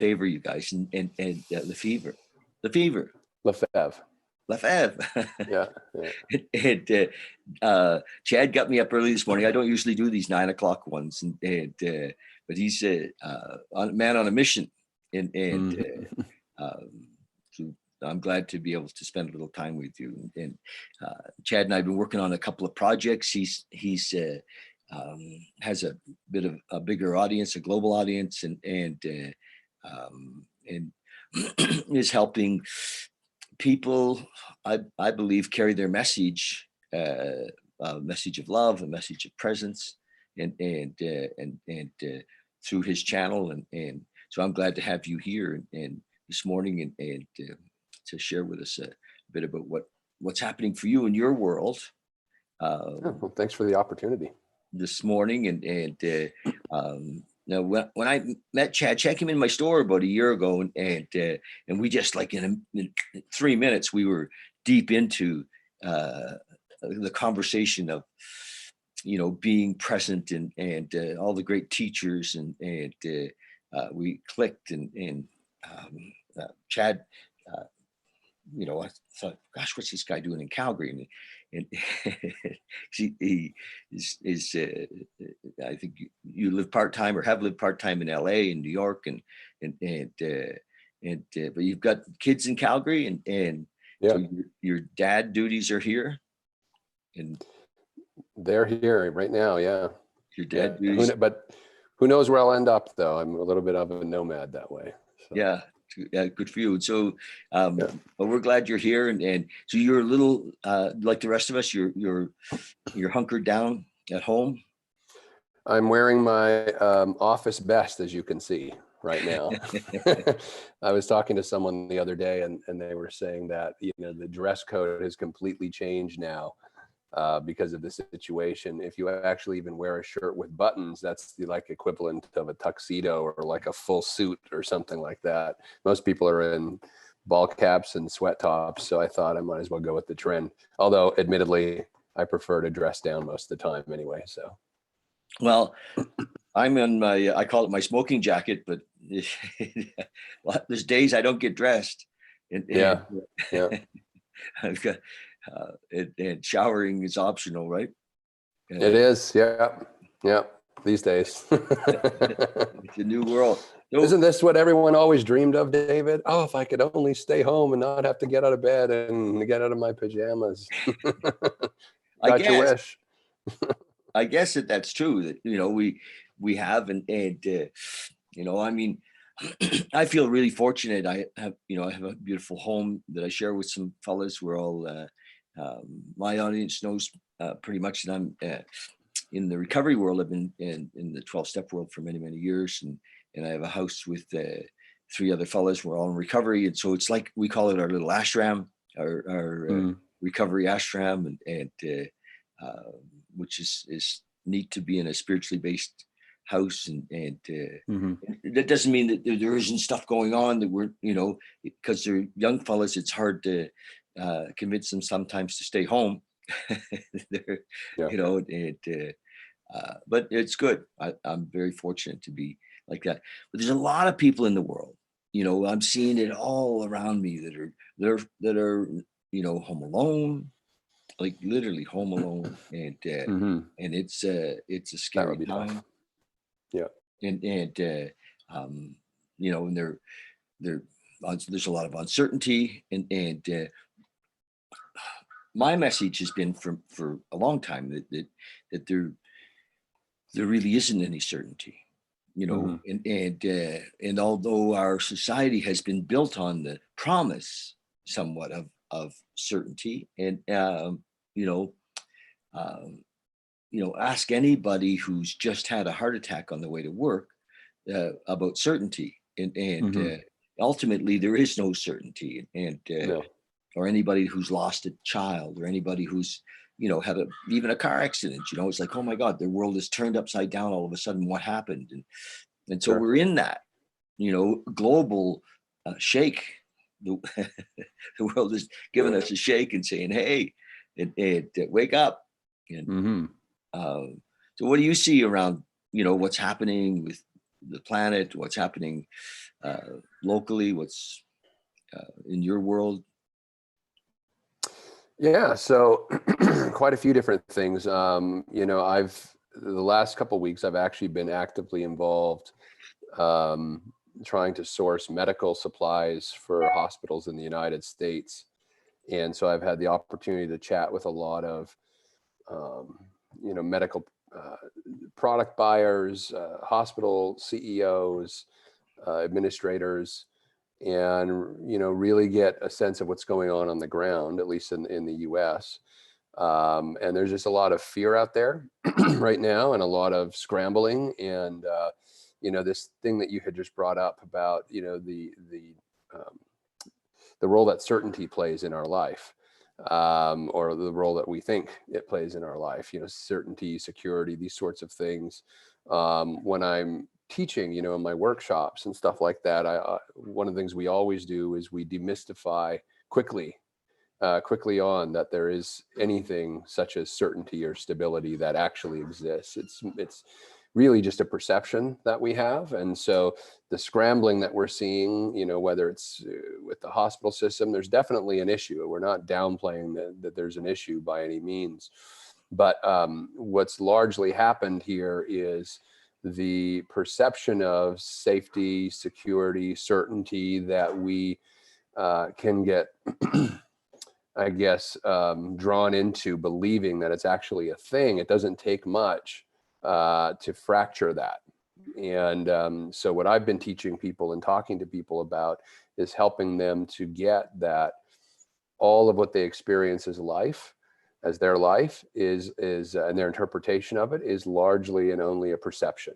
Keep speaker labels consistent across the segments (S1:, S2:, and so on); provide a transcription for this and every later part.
S1: Lefevre, you guys, and Lefevre.
S2: Lefevre.
S1: Lefevre.
S2: Yeah.
S1: Chad got me up early this morning. I don't usually do these 9 o'clock ones, but he's a man on a mission, so I'm glad to be able to spend a little time with you. And Chad and I have been working on a couple of projects. He's has a bit of a bigger audience, a global audience, and is helping people, I believe, carry their message, a message of love, a message of presence, and through his channel. And so I'm glad to have you here and this morning and to share with us a bit about what's happening for you in your world.
S2: Well, thanks for the opportunity
S1: this morning. Now, when I met Chad came in my store about a year ago, and we just, like, in 3 minutes, we were deep into the conversation of, being present and all the great teachers, and we clicked, and Chad, I thought, gosh, what's this guy doing in Calgary? And he is I think you live part-time or have lived part-time in LA and New York, but you've got kids in Calgary, and
S2: yeah.
S1: So your dad duties are here, and
S2: they're here right now. Yeah.
S1: Your dad duties.
S2: But who knows where I'll end up, though. I'm a little bit of a nomad that way. So.
S1: Yeah. Good for you. So, but we're glad you're here, and so you're a little like the rest of us. You're hunkered down at home.
S2: I'm wearing my office best, as you can see right now. I was talking to someone the other day, and they were saying that the dress code has completely changed now because of the situation. If you actually even wear a shirt with buttons, that's the equivalent of a tuxedo or like a full suit or something like that. Most people are in ball caps and sweat tops, so I thought I might as well go with the trend. Although, admittedly, I prefer to dress down most of the time anyway. So,
S1: well, I'm in my, I call it my smoking jacket, but there's days I don't get dressed.
S2: Yeah.
S1: I've got. And showering is optional, right?
S2: It is, yeah. These days,
S1: it's a new world.
S2: So, isn't this what everyone always dreamed of, David? Oh, if I could only stay home and not have to get out of bed and get out of my pajamas. Got your wish.
S1: I guess that's true. That we have, and I mean, I feel really fortunate. I have a beautiful home that I share with some fellas. We're all. My audience knows pretty much that I'm in the recovery world. I've been in the 12-step world for many, many years, and I have a house with 3 other fellas. We're all in recovery, and so it's like we call it our little ashram, our recovery ashram, and which is neat to be in a spiritually based house, and that doesn't mean that there isn't stuff going on that we're because they're young fellas. It's hard to convince them sometimes to stay home. But it's good. I'm very fortunate to be like that. But there's a lot of people in the world. I'm seeing it all around me that are home alone, like literally home alone, and it's a scary time.
S2: Yeah,
S1: and there's a lot of uncertainty, and my message has been for a long time that there really isn't any certainty, and although our society has been built on the promise somewhat of certainty, and ask anybody who's just had a heart attack on the way to work about certainty, and ultimately there is no certainty, and or anybody who's lost a child, or anybody who's had even a car accident. It's like, oh my God, their world is turned upside down all of a sudden. What happened? And so we're in that global shake. The world is giving us a shake and saying, hey, wake up. And so what do you see around what's happening with the planet, what's happening locally, what's in your world?
S2: Yeah, so quite a few different things. The last couple of weeks, I've actually been actively involved um, trying to source medical supplies for hospitals in the United States. And so I've had the opportunity to chat with a lot of, um, medical product buyers, hospital CEOs, administrators, and really get a sense of what's going on the ground, at least in the US. And there's just a lot of fear out there right now, and a lot of scrambling. And this thing that you had just brought up about um, the role that certainty plays in our life, or the role that we think it plays in our life. Certainty, security, these sorts of things. When I'm teaching, in my workshops and stuff like that, one of the things we always do is we demystify quickly on that there is anything such as certainty or stability that actually exists. It's really just a perception that we have. And so the scrambling that we're seeing, whether it's with the hospital system, there's definitely an issue. We're not downplaying that there's an issue by any means. But what's largely happened here is the perception of safety, security, certainty that we can get I guess, drawn into believing that it's actually a thing. It doesn't take much to fracture that. And so what I've been teaching people and talking to people about is helping them to get that all of what they experience as life, as their life is and their interpretation of it is largely and only a perception.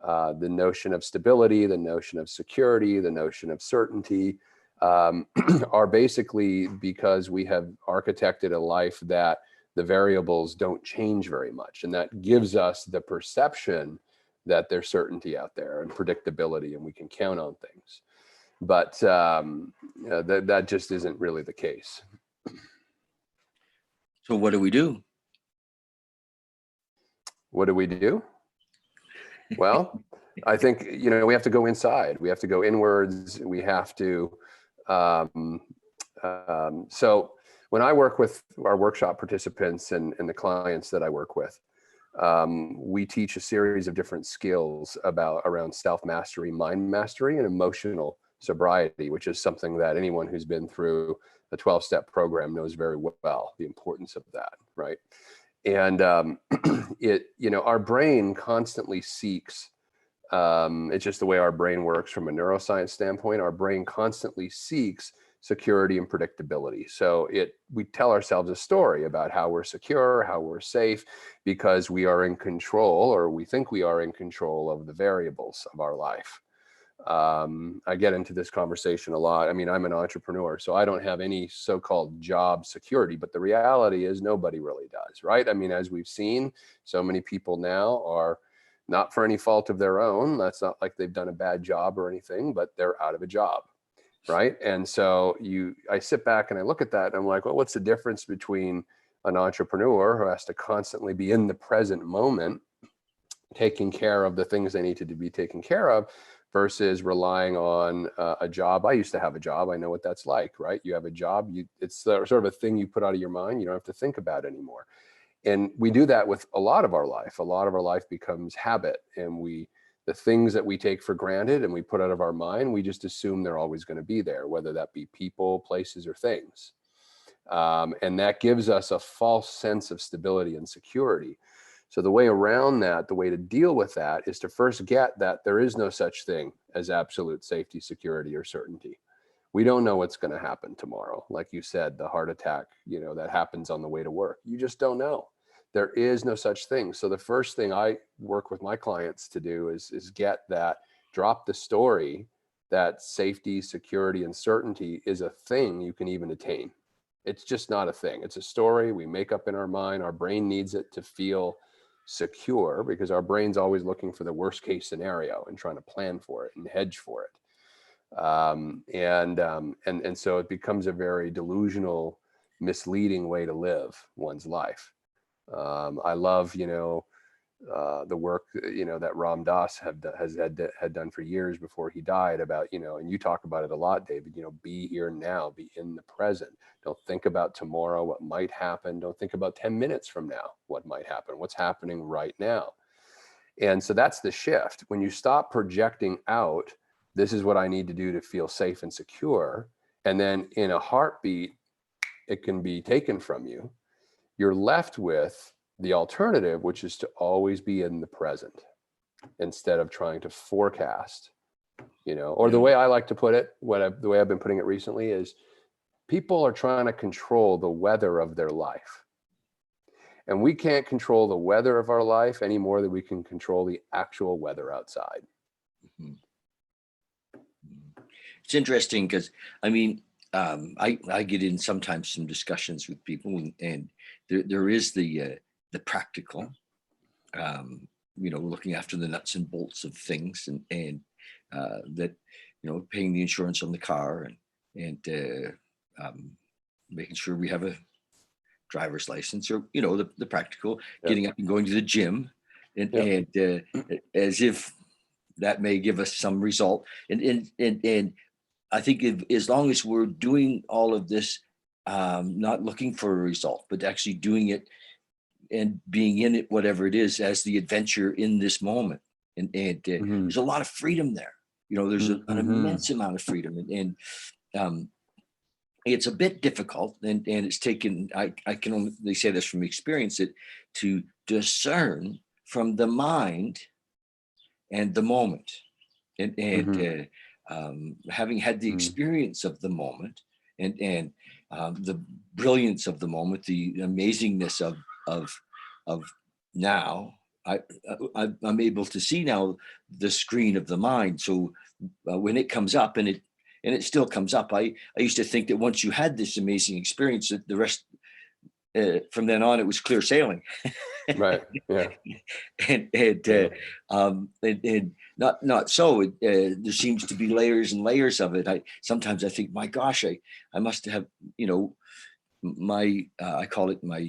S2: The notion of stability, the notion of security, the notion of certainty, are basically because we have architected a life that the variables don't change very much. And that gives us the perception that there's certainty out there and predictability, and we can count on things. But that just isn't really the case.
S1: So what do we do?
S2: What do we do? Well, I think, we have to go inside. We have to go inwards. We have to so when I work with our workshop participants and the clients that I work with, we teach a series of different skills around self-mastery, mind mastery, and emotional sobriety, which is something that anyone who's been through a 12-step program knows very well, the importance of that, right? And our brain constantly seeks, it's just the way our brain works from a neuroscience standpoint. Our brain constantly seeks security and predictability. So we tell ourselves a story about how we're secure, how we're safe, because we are in control, or we think we are in control of the variables of our life. I get into this conversation a lot. I mean, I'm an entrepreneur, so I don't have any so-called job security, but the reality is nobody really does, right? I mean, as we've seen, so many people now are not for any fault of their own. That's not like they've done a bad job or anything, but they're out of a job, right? And so I sit back and I look at that and I'm like, well, what's the difference between an entrepreneur who has to constantly be in the present moment, taking care of the things they need to be taken care of, versus relying on a job? I used to have a job. I know what that's like, right? You have a job, it's sort of a thing you put out of your mind. You don't have to think about it anymore. And we do that with a lot of our life. A lot of our life becomes habit, and the things that we take for granted and we put out of our mind, we just assume they're always going to be there, whether that be people, places, or things. And that gives us a false sense of stability and security. So the way around that, the way to deal with that, is to first get that there is no such thing as absolute safety, security, or certainty. We don't know what's going to happen tomorrow. Like you said, the heart attack, that happens on the way to work. You just don't know. There is no such thing. So the first thing I work with my clients to do is get that, drop the story that safety, security, and certainty is a thing you can even attain. It's just not a thing. It's a story we make up in our mind. Our brain needs it to feel secure because our brain's always looking for the worst case scenario and trying to plan for it and hedge for it. And so it becomes a very delusional, misleading way to live one's life. I love, the work, that Ram Dass had done for years before he died about, and you talk about it a lot, David, be here now, be in the present. Don't think about tomorrow, what might happen. Don't think about 10 minutes from now, what might happen, what's happening right now. And so that's the shift. When you stop projecting out, this is what I need to do to feel safe and secure, and then in a heartbeat, it can be taken from you. You're left with the alternative, which is to always be in the present instead of trying to forecast, or the way I like to put it, the way I've been putting it recently is people are trying to control the weather of their life. And we can't control the weather of our life any more than we can control the actual weather outside.
S1: Mhm. It's interesting because, I mean, I get in sometimes some discussions with people, and there is the practical, looking after the nuts and bolts of things, and that, paying the insurance on the car, and making sure we have a driver's license, or the practical, getting up and going to the gym, and as if that may give us some result, and I think as long as we're doing all of this, not looking for a result, but actually doing it and being in it, whatever it is, as the adventure in this moment, and there's a lot of freedom there. There's an immense amount of freedom, and it's a bit difficult, and it's taken, I can only say this from experience, it to discern from the mind and the moment, and having had the experience of the moment, and the brilliance of the moment, the amazingness of now, I'm able to see now the screen of the mind. So when it comes up, and it still comes up, I used to think that once you had this amazing experience, that the rest, from then on, it was clear sailing.
S2: Right. Yeah.
S1: And not so. There seems to be layers and layers of it. Sometimes I think, my gosh, I must have, my I call it my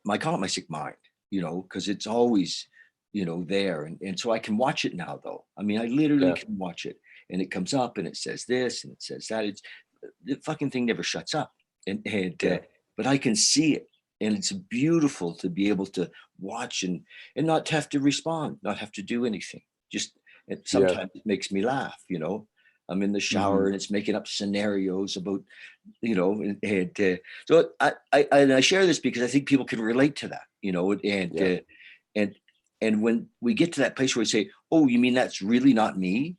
S1: I call it my sick mind, because it's always, there, and so I can watch it now, though. I mean, I literally can watch it, and it comes up, and it says this, and it says that. It's the fucking thing never shuts up, and but I can see it. And it's beautiful to be able to watch, and not have to respond, not have to do anything. Just, sometimes it makes me laugh. I'm in the shower, and it's making up scenarios about, so I share this because I think people can relate to that, and when we get to that place where we say, "Oh, you mean that's really not me?"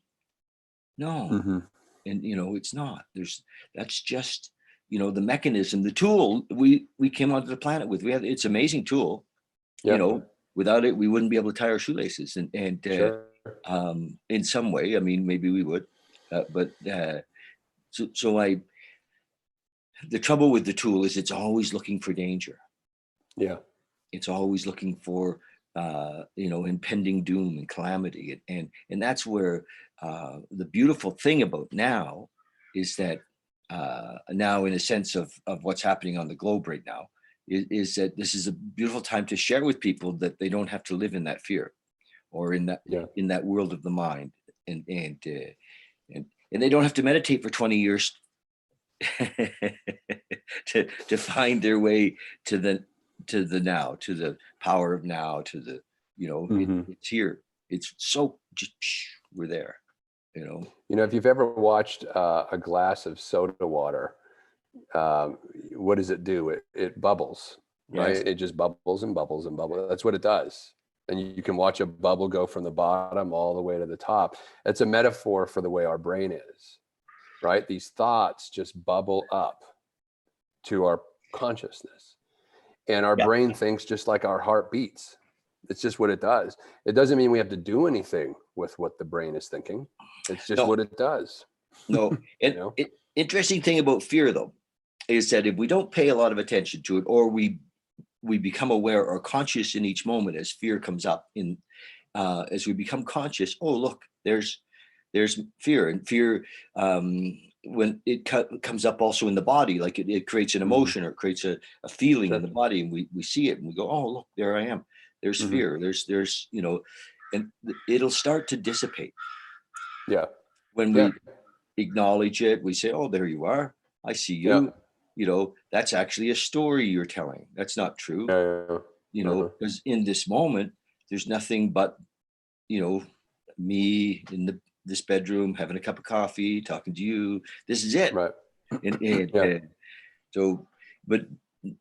S1: No, and it's not. That's just, the mechanism, the tool we came onto the planet with. It's an amazing tool. Without it, we wouldn't be able to tie our shoelaces, and
S2: Sure.
S1: in some way, I mean, maybe we would, but so the trouble with the tool is it's always looking for danger.
S2: Yeah.
S1: It's always looking for impending doom and calamity, and that's where the beautiful thing about now is that now, in a sense of what's happening on the globe right now, is that this is a beautiful time to share with people that they don't have to live in that fear, or in that world of the mind, and they don't have to meditate for 20 years to find their way to the now, to the power of now, to the it's here. It's so just, we're there.
S2: If you've ever watched a glass of soda water, what does it do? It bubbles, right?
S1: Yes.
S2: It just bubbles and bubbles and bubbles. That's what it does. And you can watch a bubble go from the bottom all the way to the top. It's a metaphor for the way our brain is, right? These thoughts just bubble up to our consciousness, and our brain thinks just like our heart beats. It's just what it does. It doesn't mean we have to do anything with what the brain is thinking. It's just what it does.
S1: No. Interesting thing about fear, though, is that if we don't pay a lot of attention to it, or we become aware or conscious in each moment as fear comes up, as we become conscious, oh, look, there's fear, and fear when it comes up also in the body, like it creates an emotion, or it creates a feeling in
S2: Sure.
S1: the body, and we see it and we go, oh, look, there I am. There's
S2: Mhm.
S1: fear. There's, and it'll start to dissipate
S2: Yeah.
S1: when
S2: Yeah.
S1: we acknowledge it. We say, oh, there you are. I see
S2: Yeah.
S1: you. That's actually a story you're telling. That's not true.
S2: Yeah. Yeah. Uh-huh.
S1: Because in this moment, there's nothing but, you know, me in this bedroom having a cup of coffee, talking to you. This is it.
S2: Right.
S1: And
S2: Yeah.
S1: so, but,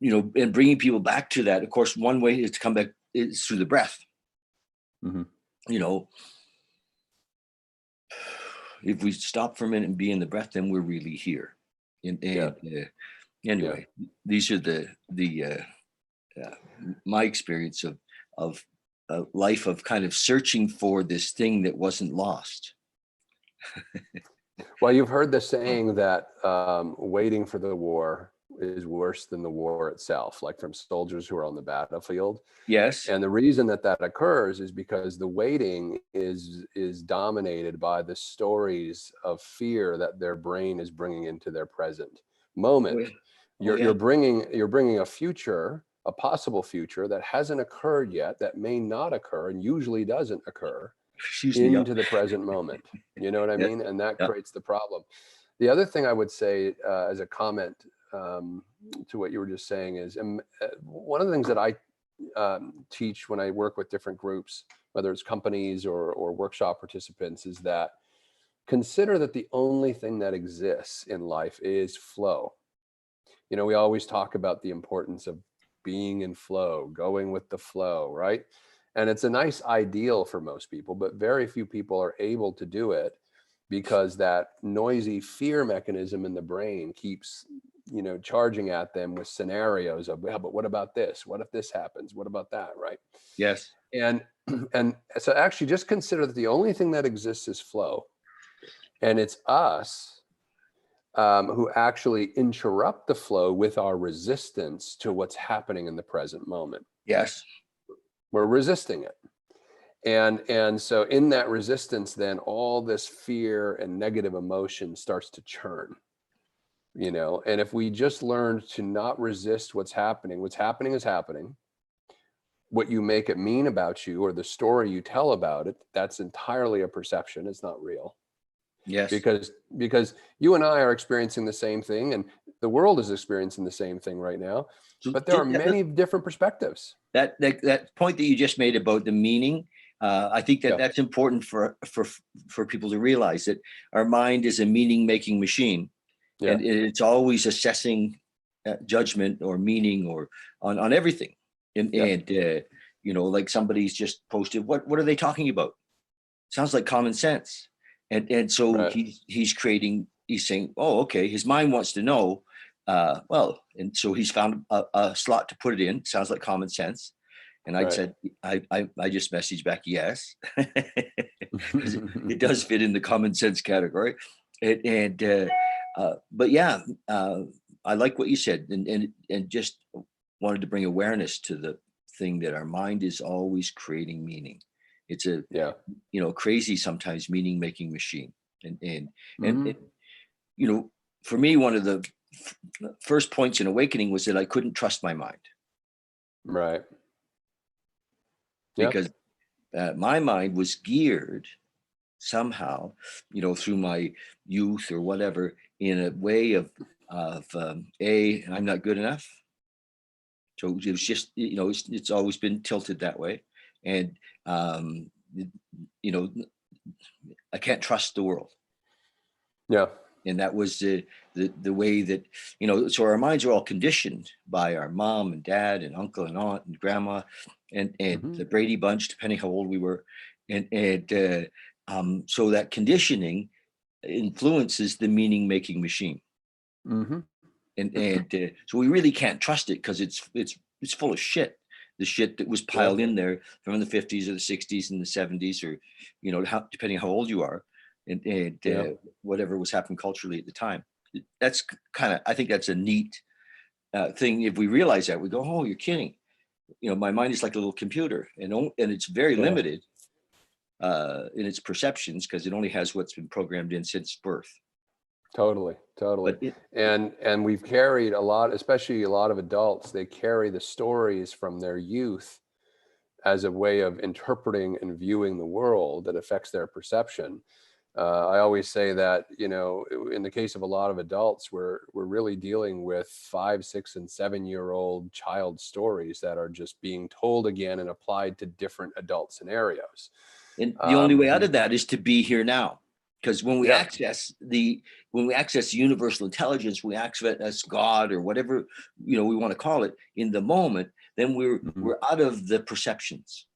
S1: and bringing people back to that, of course, one way is to come back is through the breath.
S2: Mhm.
S1: You know, if we stop for a minute and be in the breath, then we're really here.
S2: Yeah. Yeah.
S1: Anyway, these are uh, my experience of a life of kind of searching for this thing that wasn't lost.
S2: Well, you've heard the saying that waiting for the war is worse than the war itself, like from soldiers who are on the battlefield.
S1: Yes.
S2: And the reason that that occurs is because the waiting is dominated by the stories of fear that their brain is bringing into their present
S1: Oh,
S2: moment.
S1: yeah. Oh, yeah.
S2: You're bringing a future, a possible future that hasn't occurred yet, that may not occur, and usually doesn't occur,
S1: Excuse me. Yeah.
S2: into the present moment. You know what I
S1: Yeah.
S2: mean? And that
S1: Yeah.
S2: creates the problem. The other thing I would say as a comment to what you were just saying is one of the things that I teach when I work with different groups, whether it's companies or workshop participants, is that consider that the only thing that exists in life is flow. We always talk about the importance of being in flow, going with the flow, right? And it's a nice ideal for most people, but very few people are able to do it because that noisy fear mechanism in the brain keeps, charging at them with scenarios of, well, but what about this? What if this happens? What about that? Right.
S1: Yes.
S2: And and so actually just consider that the only thing that exists is flow. And it's us who actually interrupt the flow with our resistance to what's happening in the present moment.
S1: Yes.
S2: We're resisting it. And so in that resistance, then all this fear and negative emotion starts to churn, and if we just learn to not resist what's happening is happening. What you make it mean about you or the story you tell about it, that's entirely a perception. It's not real.
S1: Yes.
S2: Because you and I are experiencing the same thing, and the world is experiencing the same thing right now,
S1: So
S2: but there are many different perspectives.
S1: that point that you just made about the meaning, I think
S2: Yeah.
S1: that's important for people to realize that our mind is a meaning making machine,
S2: Yeah.
S1: and it's always assessing judgment or meaning or on everything. And
S2: Yeah.
S1: like somebody's just posted, what are they talking about? Sounds like common sense. And so
S2: Right.
S1: he's saying, oh, okay, his mind wants to know. And so he's found a slot to put it in. Sounds like common sense. And I
S2: Right.
S1: said, I just messaged back, yes, because it does fit in the common sense category. But yeah, I like what you said, and just wanted to bring awareness to the thing that our mind is always creating meaning. It's a
S2: Yeah.
S1: crazy sometimes meaning making machine. And
S2: Mhm.
S1: for me, one of the first points in awakening was that I couldn't trust my mind,
S2: Right. Yeah.
S1: because my mind was geared somehow, through my youth or whatever, in a way of I'm not good enough. So it was just, it's always been tilted that way. And you know I can't trust the world.
S2: Yeah.
S1: And that was the way that, so our minds are all conditioned by our mom and dad and uncle and aunt and grandma and
S2: Mhm.
S1: the Brady Bunch, depending how old we were. And so that conditioning influences the meaning making machine.
S2: Mhm.
S1: And so we really can't trust it, because it's full of shit. The shit that was
S2: Yeah.
S1: piled in there from the 50s or the 60s and the 70s, or depending how old you are, and
S2: Yeah.
S1: whatever was happening culturally at the time. That's kind of, I think that's a neat thing. If we realize that, we go, oh, you're kidding. My mind is like a little computer, and it's very
S2: Yeah.
S1: limited in its perceptions, because it only has what's been programmed in since birth.
S2: Totally, totally.
S1: But it,
S2: And we've carried a lot, especially a lot of adults, they carry the stories from their youth as a way of interpreting and viewing the world that affects their perception. I always say that, in the case of a lot of adults, we're really dealing with 5, 6, and 7-year-old child stories that are just being told again and applied to different adult scenarios.
S1: and the only way out
S2: And
S1: of that is to be here now. Because
S2: yeah,
S1: when we access universal intelligence, we access God or whatever we want to call it in the moment, then
S2: mhm,
S1: we're out of the perceptions,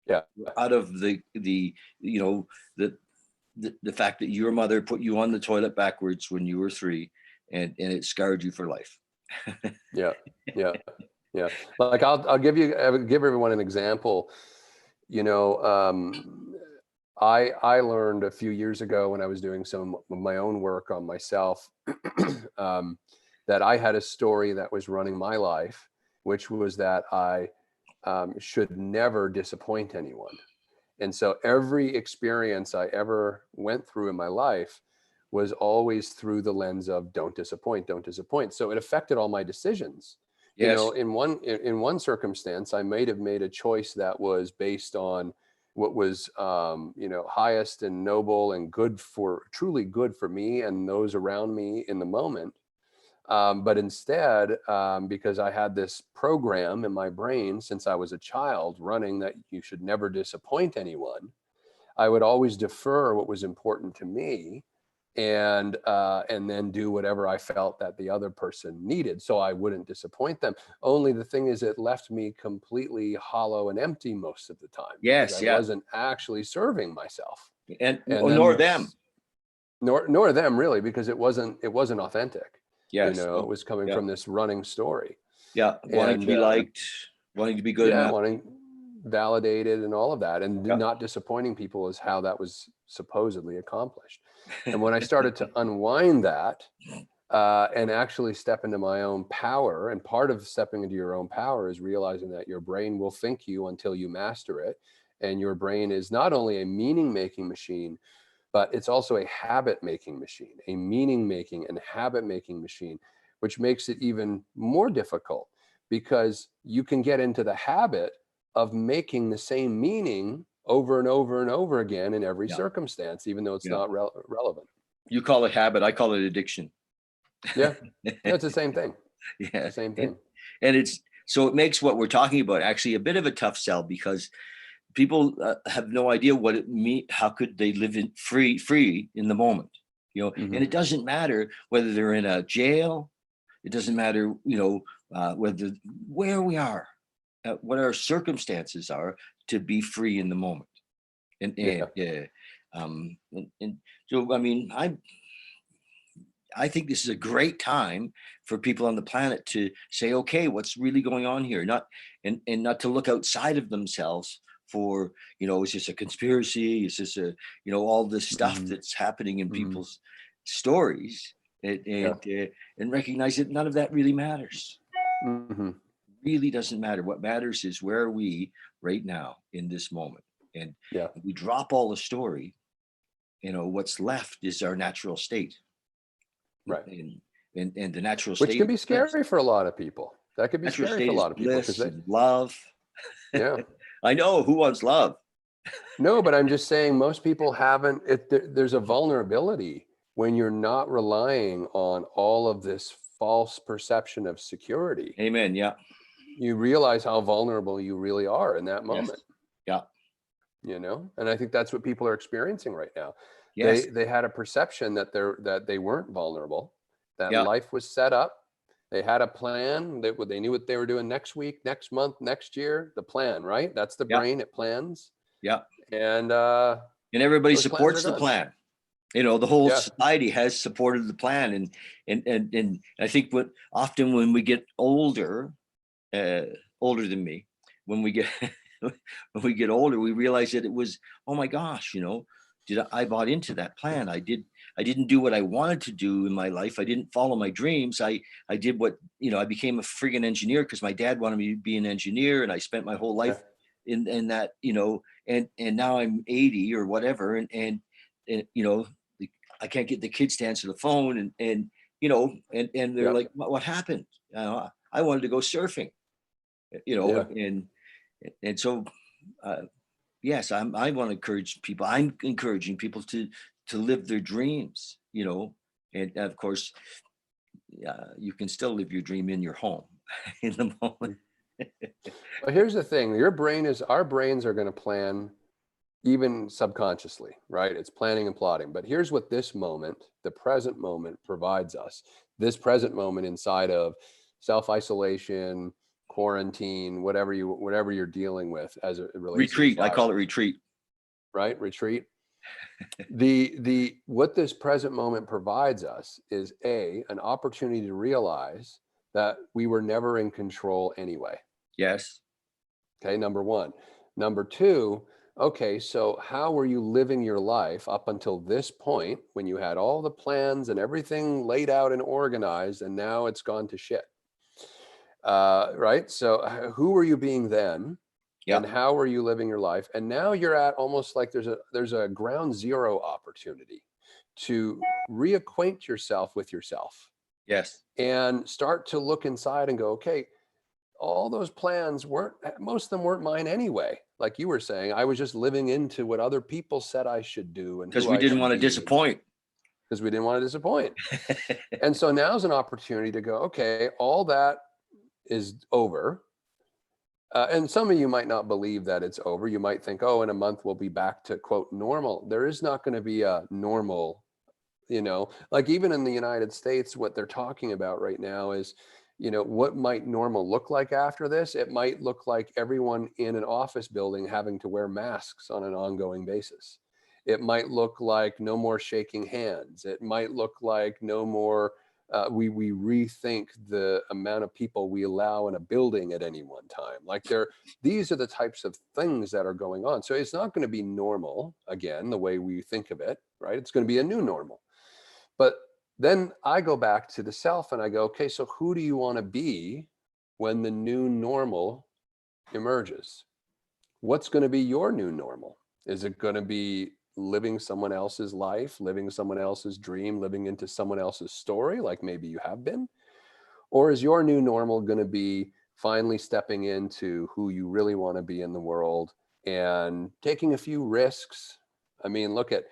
S2: yeah,
S1: we're out of the you know the the fact that your mother put you on the toilet backwards when you were 3, and it scarred you for life.
S2: yeah, yeah, yeah. Like I'll give everyone an example. You know, I learned a few years ago when I was doing some of my own work on myself, um, that I had a story that was running my life, which was that I should never disappoint anyone. And so every experience I ever went through in my life was always through the lens of don't disappoint, don't disappoint. So it affected all my decisions.
S1: Yes.
S2: In one circumstance, I might have made a choice that was based on what was highest and noble and truly good for me and those around me in the moment. But instead, because I had this program in my brain since I was a child running that you should never disappoint anyone, I would always defer what was important to me, and then do whatever I felt that the other person needed, so I wouldn't disappoint them. Only the thing is, it left me completely hollow and empty most of the time because I
S1: Yes. Yeah.
S2: wasn't actually serving myself.
S1: And
S2: And
S1: nor
S2: then
S1: them.
S2: nor them really, because it wasn't authentic.
S1: Yes.
S2: It
S1: No.
S2: was coming
S1: Yeah.
S2: from this running story.
S1: Yeah. Wanting to
S2: And
S1: be liked, wanting to be good
S2: yeah,
S1: enough.
S2: wanting validated and all of that, and
S1: Yeah.
S2: not disappointing people is how that was supposedly accomplished. And when I started to unwind that, and actually step into my own power, and part of stepping into your own power is realizing that your brain will think you until you master it. And your brain is not only a meaning making machine, but it's also a habit making machine, a meaning making and habit making machine, which makes it even more difficult because you can get into the habit of making the same meaning over and over and over again in every
S1: Yeah.
S2: circumstance, even though it's
S1: Yeah.
S2: not relevant.
S1: You call it habit. I call it addiction.
S2: Yeah, it's the same thing. It's
S1: Yeah.
S2: the same thing.
S1: And so it makes what we're talking about actually a bit of a tough sell, because people have no idea what it means. How could they live in free in the moment? And
S2: Hmm.
S1: it doesn't matter whether they're in a jail. It doesn't matter, whether where we are, what our circumstances are, to be free in the moment. And
S2: Yeah.
S1: and so I mean, I think this is a great time for people on the planet to say, okay, what's really going on here? Not and not to look outside of themselves for, is this a conspiracy? Is this all this stuff
S2: Hmm.
S1: that's happening in
S2: Hmm.
S1: people's stories,
S2: Yeah.
S1: and recognize that none of that really matters.
S2: Hmm.
S1: Really doesn't matter. What matters is where are we right now in this moment. And
S2: Yeah.
S1: if we drop all the story, what's left is our natural state.
S2: Right.
S1: and and the natural
S2: Which
S1: state
S2: can
S1: is
S2: be
S1: bliss.
S2: scary for a lot of people. That could be
S1: Natural
S2: scary for
S1: state
S2: a
S1: is
S2: lot of people because
S1: bliss
S2: they,
S1: and love.
S2: yeah.
S1: I know who wants love.
S2: No, but I'm just saying most people haven't. There's a vulnerability when you're not relying on all of this false perception of security.
S1: Amen. Yeah.
S2: You realize how vulnerable you really are in that
S1: Yes.
S2: moment,
S1: Yeah.
S2: and I think that's what people are experiencing right now.
S1: Yes.
S2: They had a perception that they weren't vulnerable, that
S1: Yeah.
S2: life was set up. They had a plan. They knew what they were doing next week, next month, next year. The plan, right? That's the
S1: Yeah.
S2: brain. It plans,
S1: Yeah.
S2: and
S1: And everybody
S2: those plans are
S1: supports the
S2: gone.
S1: plan. The whole
S2: Yeah.
S1: society has supported the plan. And I think often when we get older, uh, older than me, when we get when we get older, we realize that it was, oh my gosh, I bought into that plan. I didn't do what I wanted to do in my life. I didn't follow my dreams. I did what, I became a friggin' engineer because my dad wanted me to be an engineer, and I spent my whole
S2: Yeah.
S1: life in that, and now I'm 80 or whatever, and I can't get the kids to answer the phone, and you know, and they're
S2: Yeah.
S1: like, what happened? I wanted to go surfing, you know,
S2: Yeah.
S1: and so uh, yes, I want to encourage people. I'm encouraging people to live their dreams, you know, and of course, you can still live your dream in your home in the moment.
S2: Well, here's the thing. Our brains are going to plan even subconsciously, right? It's planning and plotting. But here's what this moment, the present moment, provides us. This present moment inside of self-isolation, quarantine, whatever you're dealing with as it relates to this
S1: Retreat. I call it
S2: virus,
S1: retreat.
S2: right? Retreat. The what this present moment provides us is an opportunity to realize that we were never in control anyway.
S1: Yes.
S2: Okay, number one. Number two, okay, so how were you living your life up until this point when you had all the plans and everything laid out and organized, and now it's gone to shit? Right? So who were you being then?
S1: Yeah.
S2: And how were you living your life? And now you're at almost like there's a ground zero opportunity to reacquaint yourself with yourself
S1: Yes.
S2: and start to look inside and go, okay, all those plans most of them weren't mine anyway. Like you were saying, I was just living into what other people said I should do and
S1: Because
S2: who
S1: we
S2: I
S1: didn't
S2: should
S1: want to
S2: be,
S1: disappoint.
S2: because we didn't want to disappoint. And so now's an opportunity to go, okay, all that is over. And some of you might not believe that it's over. You might think, oh, in a month we'll be back to quote normal. There is not going to be a normal, like even in the United States, what they're talking about right now is, what might normal look like after this? It might look like everyone in an office building having to wear masks on an ongoing basis. It might look like no more shaking hands. It might look like no more, we rethink the amount of people we allow in a building at any one time. Like these are the types of things that are going on. So it's not going to be normal again, the way we think of it, right? It's going to be a new normal. But then I go back to the self and I go, okay, so who do you want to be when the new normal emerges? What's going to be your new normal? Is it going to be living someone else's life, living someone else's dream, living into someone else's story, like maybe you have been? Or is your new normal going to be finally stepping into who you really want to be in the world and taking a few risks? I mean, look at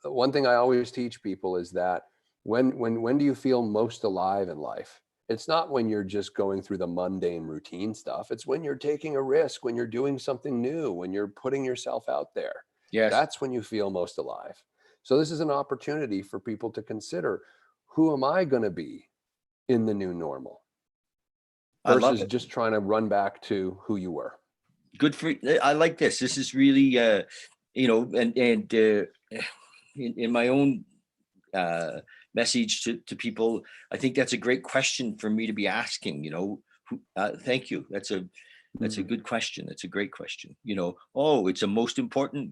S2: one thing I always teach people is that when do you feel most alive in life? It's not when you're just going through the mundane routine stuff. It's when you're taking a risk, when you're doing something new, when you're putting yourself out there.
S1: Yes.
S2: That's when you feel most alive. So this is an opportunity for people to consider, who am I going to be in the new normal
S1: I love
S2: versus
S1: it.
S2: just trying to run back to who you were.
S1: Good for. I like this. This is really, and in my own message to people, I think that's a great question for me to be asking. Thank you. That's a good question. That's a great question. Oh, it's a most important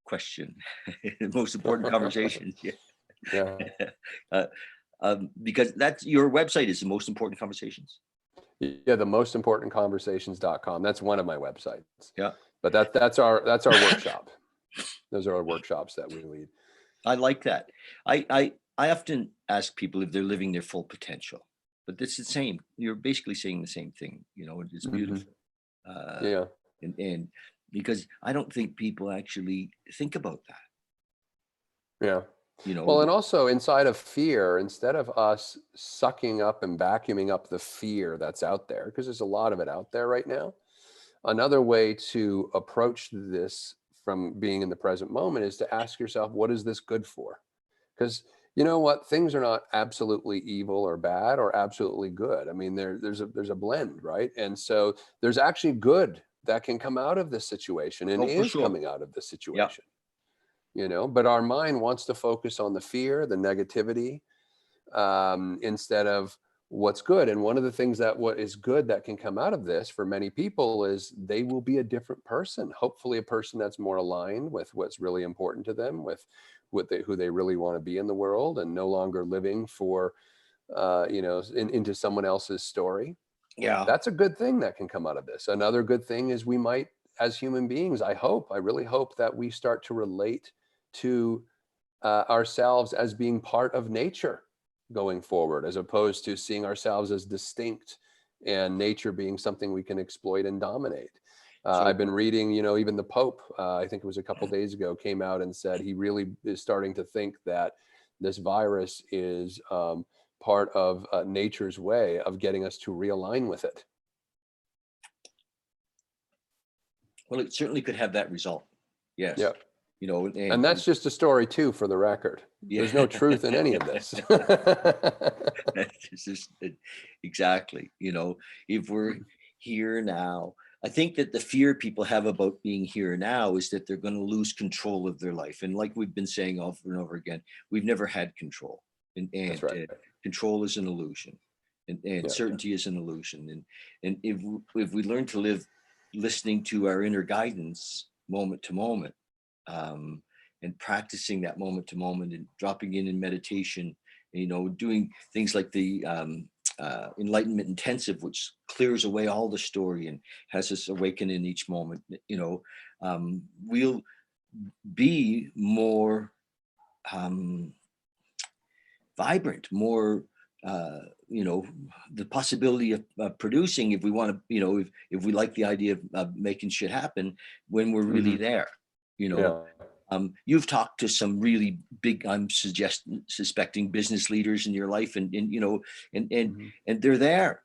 S1: question, most important conversation. Yeah.
S2: Yeah.
S1: uh, because that's your website is the most important conversations.
S2: Yeah, the most important conversations.com. That's one of my websites.
S1: Yeah.
S2: But that's our workshop. Those are our workshops that we lead.
S1: I like that. I often ask people if they're living their full potential, but it's the same. You're basically saying the same thing. It's beautiful.
S2: Yeah.
S1: And because I don't think people actually think about that.
S2: Yeah.
S1: You know,
S2: Well, and also inside of fear, instead of us sucking up and vacuuming up the fear that's out there, because there's a lot of it out there right now, another way to approach this from being in the present moment is to ask yourself, what is this good for? Because you know what, things are not absolutely evil or bad or absolutely good. I mean, there's a blend, right? And so there's actually good that can come out of this situation and
S1: oh, for
S2: is
S1: sure.
S2: coming out of this
S1: Yeah.
S2: situation. But our mind wants to focus on the fear, the negativity, instead of what's good. And one of the things that what is good that can come out of this for many people is they will be a different person, hopefully a person that's more aligned with what's really important to them, with who they really want to be in the world, and no longer living for into someone else's story.
S1: Yeah.
S2: That's a good thing that can come out of this. Another good thing is we might, as human beings, I really hope that we start to relate to ourselves as being part of nature going forward, as opposed to seeing ourselves as distinct and nature being something we can exploit and dominate.
S1: So
S2: I've been reading, even the Pope, I think it was a couple days ago, came out and said he really is starting to think that this virus is part of nature's way of getting us to realign with it.
S1: well, it certainly could have that result. Yes.
S2: Yep. And
S1: And
S2: that's just a story too, for the record.
S1: yeah.
S2: There's no truth in any of this.
S1: It's just, exactly. If we're here now, I think that the fear people have about being here now is that they're going to lose control of their life. And like we've been saying over and over again, we've never had control. And
S2: That's right.
S1: control is an illusion, and
S2: Yeah.
S1: certainty is an illusion. And if we learn to live listening to our inner guidance moment to moment, and practicing that moment to moment, and dropping in meditation, doing things like the enlightenment intensive, which clears away all the story and has us awaken in each moment, we'll be more vibrant, more the possibility of producing, if we want to, if we like the idea of making shit happen when we're really there.
S2: Yeah.
S1: You've talked to some really big, I'm suspecting business leaders in your life, and and they're there,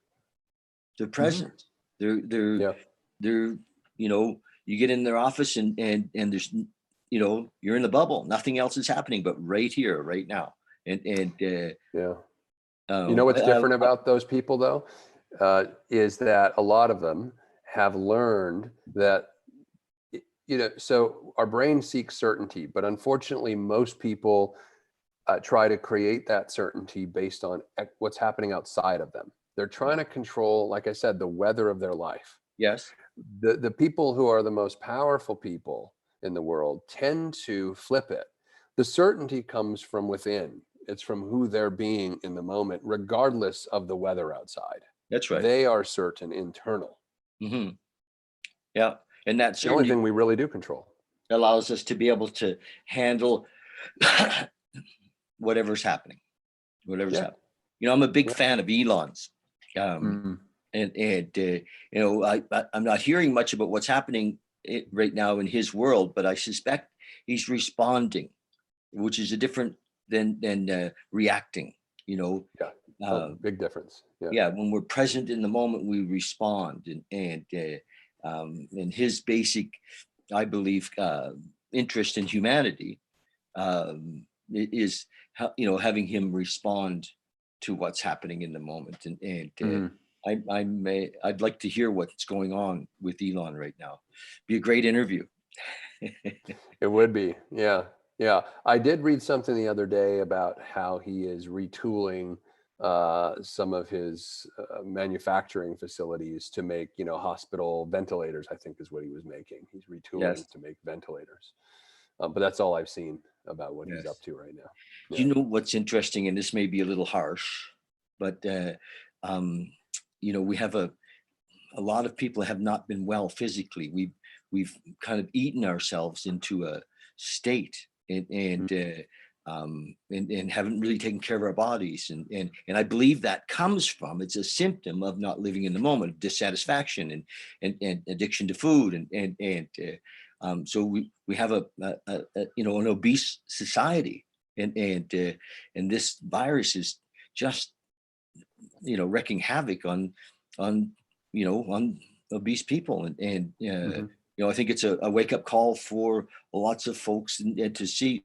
S1: they're present, they're you get in their office, and there's you're in the bubble, nothing else is happening but right here, right now. And
S2: Yeah. What's different about those people though, is that a lot of them have learned that, so our brain seeks certainty, but unfortunately most people try to create that certainty based on what's happening outside of them. They're trying to control, like I said, the weather of their life.
S1: Yes.
S2: The people who are the most powerful people in the world tend to flip it. The certainty comes from within. It's from who they're being in the moment, regardless of the weather outside.
S1: That's right.
S2: They are certain internal.
S1: Mm-hmm. Yeah. And that
S2: The only
S1: certainly
S2: thing we really do control.
S1: allows us to be able to handle whatever's happening. Happening. I'm a big fan of Elon's. And I'm not hearing much about what's happening right now in his world, but I suspect he's responding, which is a different than reacting.
S2: Big difference.
S1: When we're present in the moment, we respond, and his basic, I believe, interest in humanity is having him respond to what's happening in the moment. I'd like to hear what's going on with Elon right now. Be a great interview.
S2: It would be. Yeah. I did read something the other day about how he is retooling some of his manufacturing facilities to make, hospital ventilators, I think is what he was making. He's retooling to make ventilators. But that's all I've seen about what he's up to right now.
S1: Do you know what's interesting? And this may be a little harsh, but we have a lot of people have not been well physically. We've kind of eaten ourselves into a state, and haven't really taken care of our bodies, and I believe that comes from, it's a symptom of not living in the moment, dissatisfaction and addiction to food, and so we have an obese society, and this virus is just wreaking havoc on obese people, and I think it's a wake-up call for lots of folks, and to see,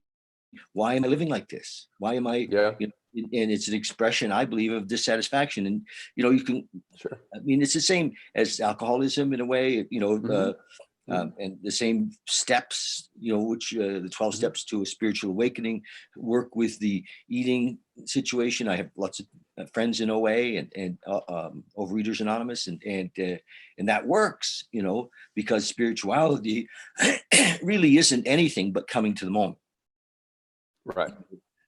S1: why am I living like this? Why am I? And it's an expression, I believe, of dissatisfaction. And you can, I mean, it's the same as alcoholism in a way. And the same steps, which the 12 steps to a spiritual awakening, work with the eating situation. I have lots of friends in OA and Overeaters Anonymous, and that works, because spirituality really isn't anything but coming to the moment.
S2: Right.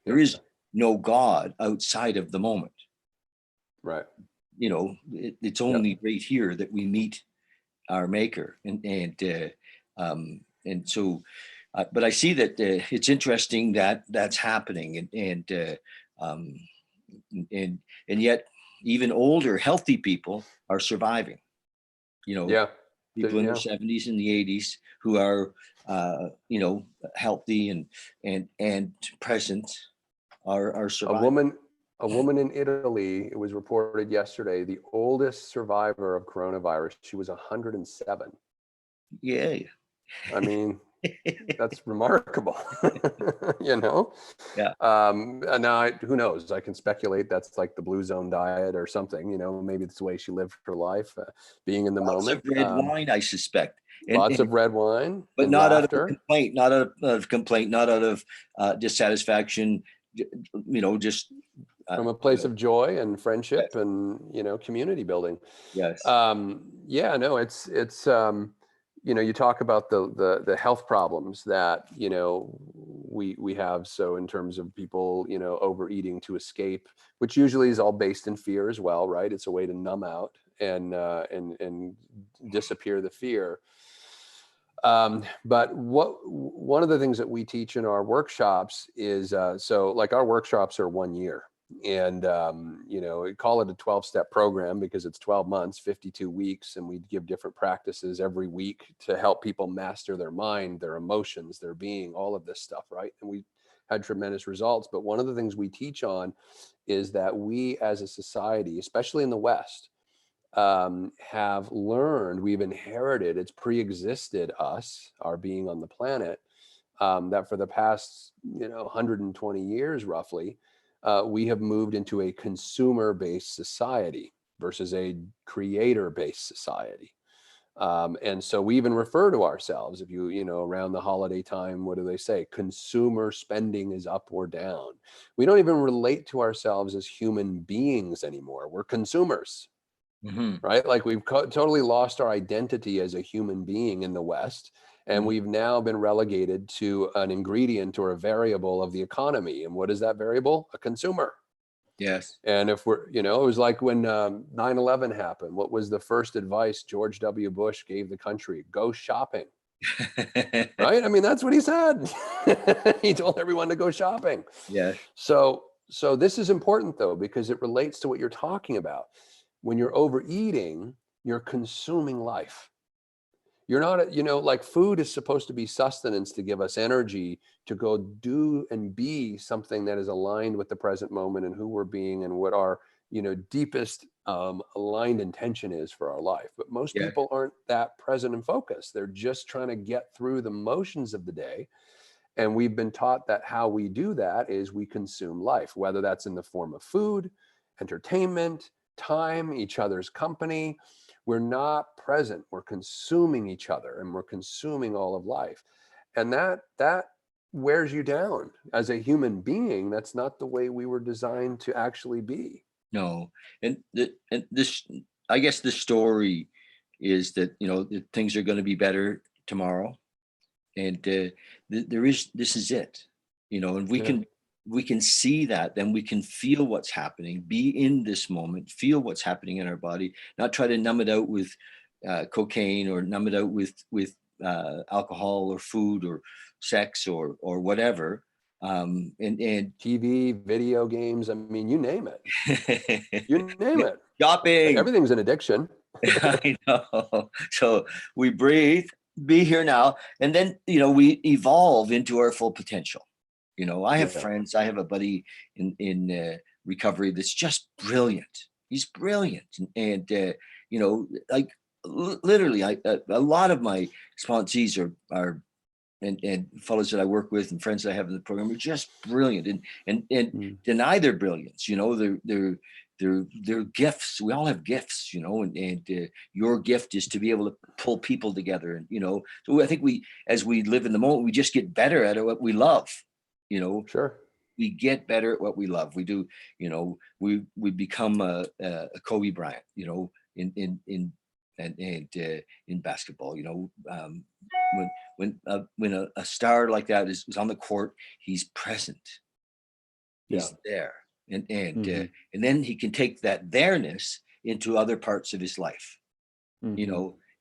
S1: There is no God outside of the moment.
S2: Right.
S1: It's only right here that we meet our maker, and so but I see that it's interesting that that's happening, um, and yet even older, healthy people are surviving. You know,
S2: Yeah.
S1: people in their
S2: Yeah.
S1: 70s and the 80s who are, healthy and present are
S2: A
S1: surviving.
S2: woman, a woman in Italy, it was reported yesterday, the oldest survivor of coronavirus, she was 107.
S1: Yeah.
S2: I mean, that's remarkable. you know
S1: Yeah.
S2: and now who knows, I can speculate that's like the blue zone diet or something, maybe it's the way she lived her life, being in the
S1: Lots of
S2: moment.
S1: red wine, I suspect,
S2: Lots of red wine
S1: but
S2: and
S1: not out of a
S2: laughter
S1: complaint, not out of complaint, not out of dissatisfaction. Just
S2: from a place
S1: you
S2: of joy and
S1: yes,
S2: friendship and community building.
S1: yes,
S2: Yeah, no, it's you talk about the health problems that we have. So in terms of people overeating to escape, which usually is all based in fear as well, right? It's a way to numb out and disappear the fear. But one of the things that we teach in our workshops is so like our workshops are 1 year, and we call it a 12-step program because it's 12 months, 52 weeks, and we give different practices every week to help people master their mind, their emotions, their being, all of this stuff, right? And we had tremendous results. But one of the things we teach on is that we as a society, especially in the West, have learned, we've inherited, it's pre-existed us, our being on the planet, that for the past 120 years roughly, we have moved into a consumer-based society versus a creator-based society. And so we even refer to ourselves, if around the holiday time, what do they say? Consumer spending is up or down. We don't even relate to ourselves as human beings anymore. We're consumers.
S1: hmm
S2: Right? Like we've totally lost our identity as a human being in the West. And
S1: hmm
S2: we've now been relegated to an ingredient or a variable of the economy. And what is that variable? A consumer.
S1: yes.
S2: And if we're, it was like when 9/11 happened, what was the first advice George W. Bush gave the country? Go shopping, right? I mean, that's what he said. He told everyone to go shopping.
S1: Yes.
S2: So this is important though, because it relates to what you're talking about. When you're overeating, you're consuming life. You're not, like food is supposed to be sustenance to give us energy to go do and be something that is aligned with the present moment and who we're being and what our, deepest aligned intention is for our life. But most
S1: Yes.
S2: people aren't that present and focused. They're just trying to get through the motions of the day. And we've been taught that how we do that is we consume life, whether that's in the form of food, entertainment, time, each other's company. We're not present. We're consuming each other and we're consuming all of life. And that wears you down as a human being. That's not the way we were designed to actually be.
S1: No. And this, I guess the story is that, that things are going to be better tomorrow. And this is it, and we
S2: Yeah.
S1: can see that, then we can feel what's happening, be in this moment, feel what's happening in our body, not try to numb it out with cocaine, or numb it out with alcohol or food or sex or whatever. And
S2: TV, video games. I mean, you name it. You name it.
S1: shopping.
S2: Everything's an addiction.
S1: I know. So we breathe, be here now, and then we evolve into our full potential. I have
S2: Yeah.
S1: friends. I have a buddy in recovery that's just brilliant. He's brilliant, and like literally, a lot of my sponsees are and fellows that I work with and friends that I have in the program are just brilliant and
S2: Mm.
S1: deny their brilliance. They're gifts. We all have gifts, and your gift is to be able to pull people together. And so I think as we live in the moment, we just get better at what we love.
S2: Sure.
S1: We get better at what we love. We do. We become a Kobe Bryant. In basketball. When a star like that is on the court, he's present.
S2: Yeah.
S1: He's there,
S2: Hmm.
S1: and then he can take that there-ness into other parts of his life,
S2: Hmm.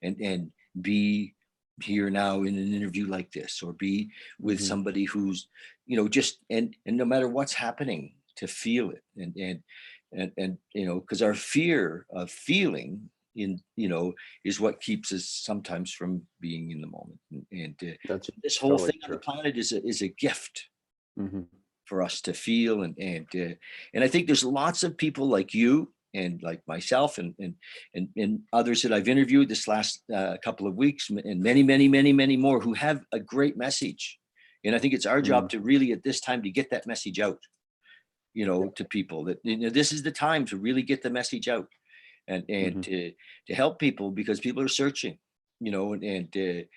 S1: and be. here now in an interview like this, or be with
S2: Mm-hmm.
S1: somebody who's, just, and no matter what's happening, to feel it. And because our fear of feeling in, is what keeps us sometimes from being in the moment.
S2: That's
S1: So this whole
S2: totally
S1: thing on the
S2: true.
S1: planet is a gift
S2: Mm-hmm.
S1: for us to feel. And I think there's lots of people like you and like myself, and others that I've interviewed this last couple of weeks, and many, many, many, many more, who have a great message. And I think it's our
S2: Mm-hmm.
S1: job to really, at this time, to get that message out, to people, that, this is the time to really get the message out, and
S2: Mm-hmm.
S1: to help people, because people are searching, and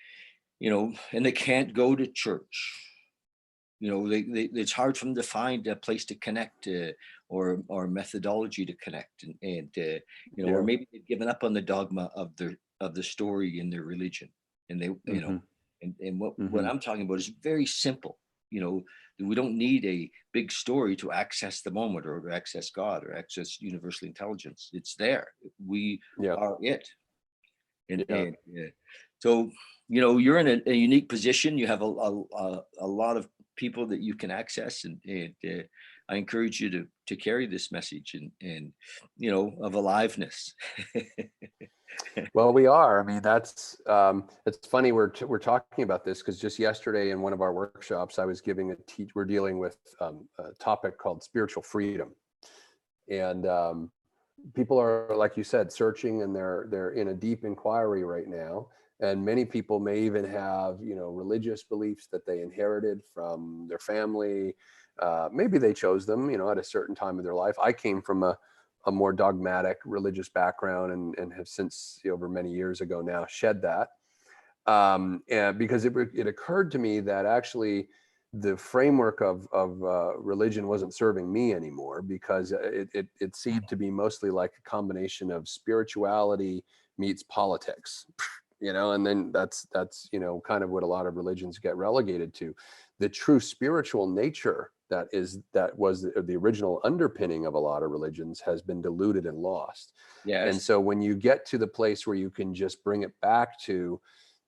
S1: they can't go to church. It's hard for them to find a place to connect, or methodology to connect, or
S2: Yeah.
S1: maybe they've given up on the dogma of the story in their religion, and they you
S2: Mm-hmm.
S1: know and what
S2: Mm-hmm.
S1: I'm talking about is very simple. We don't need a big story to access the moment, or to access God, or access universal intelligence. It's there. We
S2: Yeah.
S1: are it. and
S2: Yeah.
S1: and so, you're in a unique position. You have a lot of people that you can access, and I encourage you to carry this message, and of aliveness.
S2: Well, we are. I mean, it's funny we're talking about this because just yesterday in one of our workshops, I was giving we're dealing with a topic called spiritual freedom, and people are, like you said, searching, and they're in a deep inquiry right now. And many people may even have, religious beliefs that they inherited from their family. Maybe they chose them, at a certain time of their life. I came from a more dogmatic religious background, and have since, over many years ago now, shed that. And because it occurred to me that actually the framework of religion wasn't serving me anymore, because it seemed to be mostly like a combination of spirituality meets politics, and then that's kind of what a lot of religions get relegated to. The true spiritual nature that was the original underpinning of a lot of religions has been diluted and lost. And
S1: Yes.
S2: so when you get to the place where you can just bring it back to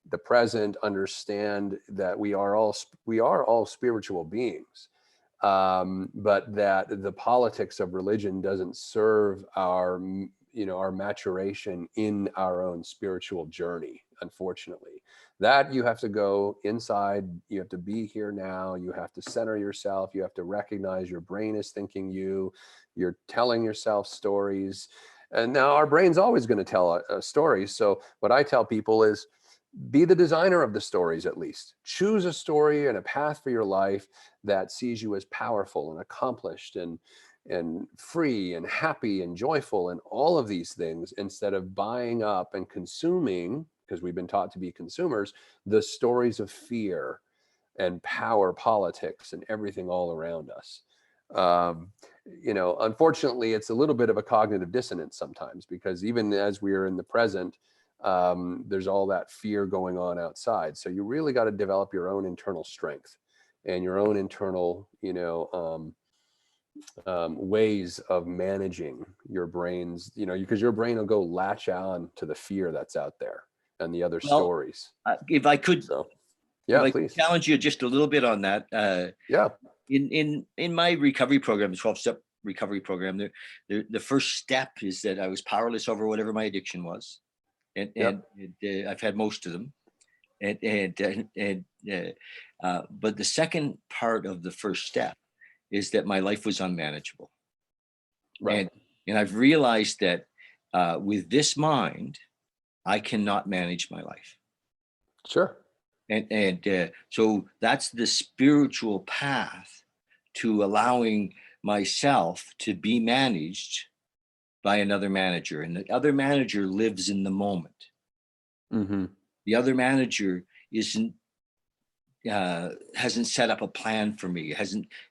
S2: the present, understand that we are all spiritual beings, but that the politics of religion doesn't serve our maturation in our own spiritual journey. Unfortunately, that you have to go inside. You have to be here now. You have to center yourself. You have to recognize your brain is thinking you're telling yourself stories. And now our brain's always going to tell stories. So what I tell people is, be the designer of the stories. At least choose a story and a path for your life that sees you as powerful and accomplished and free and happy and joyful and all of these things, instead of buying up and consuming, because we've been taught to be consumers, the stories of fear and power politics and everything all around us. Unfortunately, it's a little bit of a cognitive dissonance sometimes, because even as we are in the present, there's all that fear going on outside. So you really got to develop your own internal strength and your own internal, ways of managing your brains, because your brain will go latch on to the fear that's out there and the other
S1: Well,
S2: stories.
S1: if I could,
S2: So, yeah, please.
S1: challenge you just a little bit on that.
S2: Yeah.
S1: In my recovery program, the 12-step recovery program, the first step is that I was powerless over whatever my addiction was, and
S2: Yep.
S1: I've had most of them, but the second part of the first step is that my life was unmanageable,
S2: Right.
S1: and I've realized that with this mind, I cannot manage my life.
S2: Sure.
S1: So that's the spiritual path to allowing myself to be managed by another manager, and the other manager lives in the moment.
S2: Mm-hmm.
S1: The other manager hasn't set up a plan for me,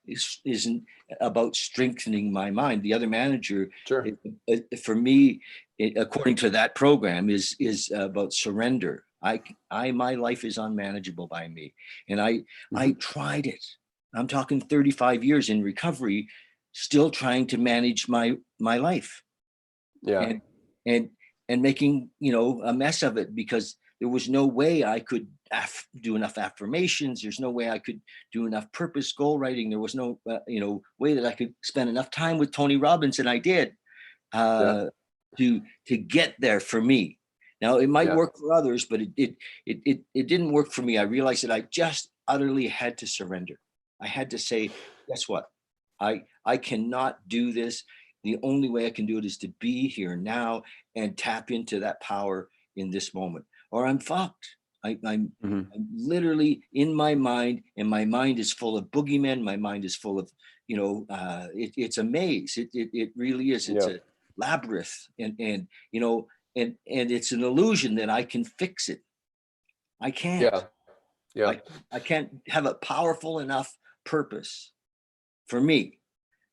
S1: isn't about strengthening my mind. The other manager,
S2: Sure.
S1: for me, according to that program, is about surrender. My life is unmanageable by me, and I
S2: Mm-hmm.
S1: tried it. I'm talking 35 years in recovery, still trying to manage my life,
S2: Yeah.
S1: and and making a mess of it, because there was no way I could do enough affirmations. There's no way I could do enough purpose goal writing. There was no, way that I could spend enough time with Tony Robbins, and I did,
S2: Yeah.
S1: to get there for me. Now it might
S2: Yeah.
S1: work for others, but it didn't work for me. I realized that I just utterly had to surrender. I had to say, guess what? I cannot do this. The only way I can do it is to be here now and tap into that power in this moment, or I'm fucked.
S2: Hmm.
S1: I'm literally in my mind, and my mind is full of boogeymen. My mind is full of, it's a maze. It really is. It's
S2: Yeah.
S1: a labyrinth, and it's an illusion that I can fix it. I can't.
S2: Yeah. Yeah.
S1: I can't have a powerful enough purpose for me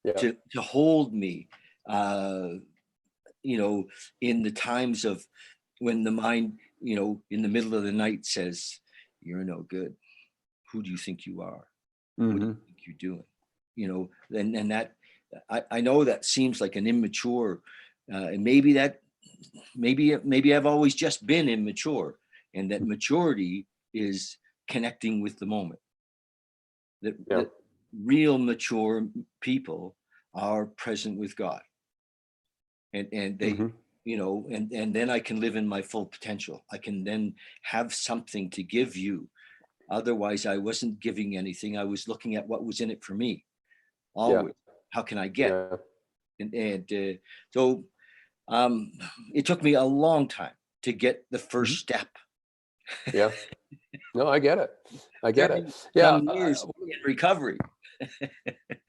S2: Yeah.
S1: to hold me, in the times of when the mind, in the middle of the night says, "You're no good. Who do you think you are? What do
S2: Hmm.
S1: you think you're doing?" And that, I know that seems like an immature, and maybe I've always just been immature, and that maturity is connecting with the moment.
S2: Yeah.
S1: That real mature people are present with God, and they,
S2: Hmm.
S1: and then I can live in my full potential. I can then have something to give you. Otherwise, I wasn't giving anything. I was looking at what was in it for me.
S2: Yeah.
S1: Always, how can I get?
S2: Yeah.
S1: And so um, it took me a long time to get the first
S2: Hmm.
S1: step.
S2: Yeah. No, I get it. I get it.
S1: Very
S2: Yeah.
S1: some years in recovery.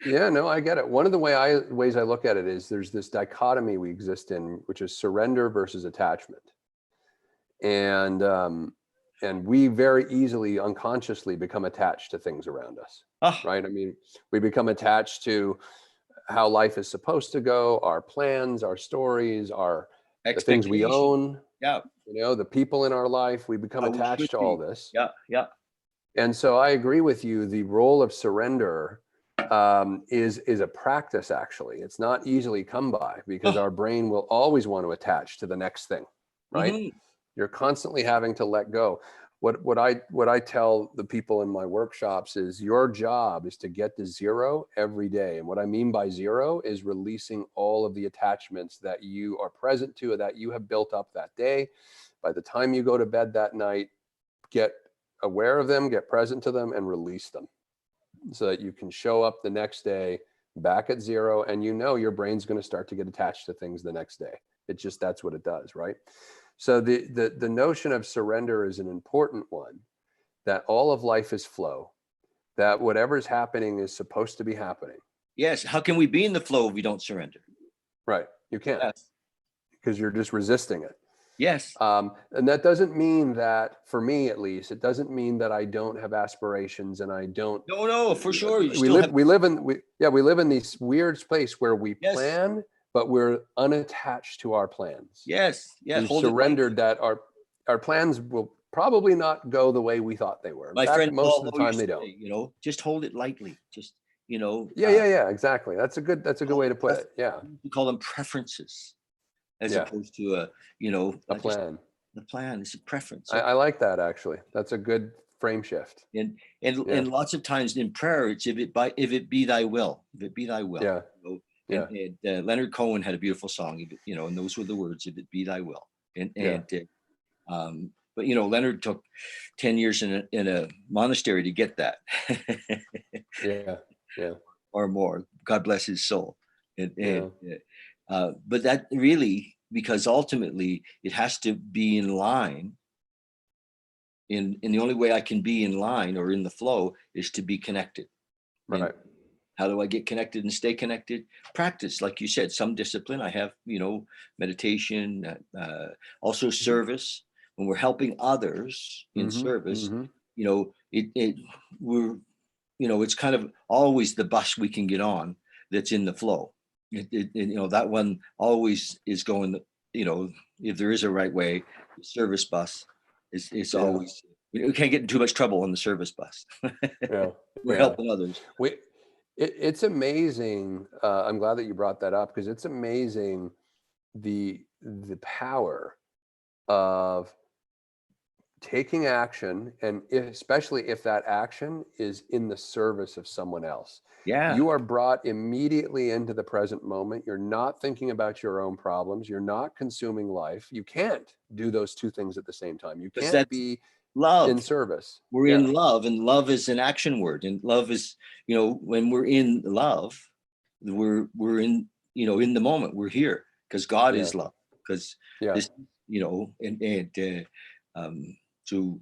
S2: Yeah, no, I get it. One of the ways I look at it is there's this dichotomy we exist in, which is surrender versus attachment. And we very easily unconsciously become attached to things around us,
S1: Oh,
S2: right? I mean, we become attached to how life is supposed to go, our plans, our stories, the things we
S1: expectation.
S2: own,
S1: Yeah,
S2: the people in our life. We become
S1: how we should
S2: attached to all
S1: be.
S2: this.
S1: Yeah, yeah.
S2: And so I agree with you. The role of surrender is a practice. Actually, it's not easily come by because
S1: Oh,
S2: our brain will always want to attach to the next thing, right?
S1: mhm.
S2: You're constantly having to let go. What I tell the people in my workshops is your job is to get to zero every day. And what I mean by zero is releasing all of the attachments that you are present to, that you have built up that day. By the time you go to bed that night, get aware of them, get present to them, and release them so that you can show up the next day back at zero, and your brain's going to start to get attached to things the next day. That's what it does, right? So the notion of surrender is an important one, that all of life is flow, that whatever's happening is supposed to be happening.
S1: Yes. How can we be in the flow if we don't surrender?
S2: Right. You can't,
S1: Yes.
S2: because you're just resisting it.
S1: Yes.
S2: And that doesn't mean that, for me at least, it doesn't mean that I don't have aspirations and I don't.
S1: No, no, for sure. You
S2: We
S1: still
S2: live.
S1: have.
S2: We live in. We live in this weird place where we
S1: Yes.
S2: plan, but we're unattached to our plans.
S1: Yes. Yeah.
S2: We've
S1: Hold it lightly.
S2: surrendered that our plans will probably not go the way we thought they were. In
S1: My
S2: fact,
S1: friend
S2: most of
S1: Paul
S2: the
S1: Ho
S2: time
S1: used
S2: they
S1: to
S2: don't.
S1: say, just hold it lightly. Just, you know,
S2: Yeah,
S1: uh,
S2: yeah, yeah. Exactly. That's a good way to put it. Yeah,
S1: we call them preferences, as
S2: yeah.
S1: opposed to
S2: A
S1: just
S2: plan.
S1: the plan. It's a preference.
S2: I
S1: Okay.
S2: like that, actually. That's a good frame shift. Yeah,
S1: And lots of times in prayer, it's if it be thy will, if it be thy will.
S2: yeah,
S1: And,
S2: yeah,
S1: Leonard Cohen had a beautiful song, and those were the words, if it be thy will. And
S2: yeah,
S1: but Leonard took 10 years in a monastery to get that.
S2: yeah, yeah,
S1: Or more. God bless his soul.
S2: yeah.
S1: But that really, because ultimately it has to be in line. In the only way I can be in line or in the flow is to be connected. And
S2: Right.
S1: how do I get connected and stay connected? Practice, like you said, some discipline. I have, meditation, also
S2: Mhm.
S1: service. When we're helping others in
S2: Mhm.
S1: service,
S2: Mhm.
S1: it we're, it's kind of always the bus we can get on that's in the flow. That one always is going, if there is a right way, the service bus is
S2: Yeah.
S1: always, we can't get in too much trouble on the service bus.
S2: Yeah.
S1: We're
S2: Yeah.
S1: helping others.
S2: We it's amazing. I'm glad that you brought that up, because it's amazing the power of taking action, and especially if that action is in the service of someone else.
S1: Yeah.
S2: You are brought immediately into the present moment. You're not thinking about your own problems. You're not consuming life. You can't do those two things at the same time. You
S1: Because
S2: can't
S1: that's
S2: be in
S1: love.
S2: service.
S1: We're
S2: Yeah.
S1: in love, and love is an action word. And love is, when we're in love, we're in, in the moment. We're here because God
S2: Yeah.
S1: is love. Because
S2: Yeah.
S1: this, um, so,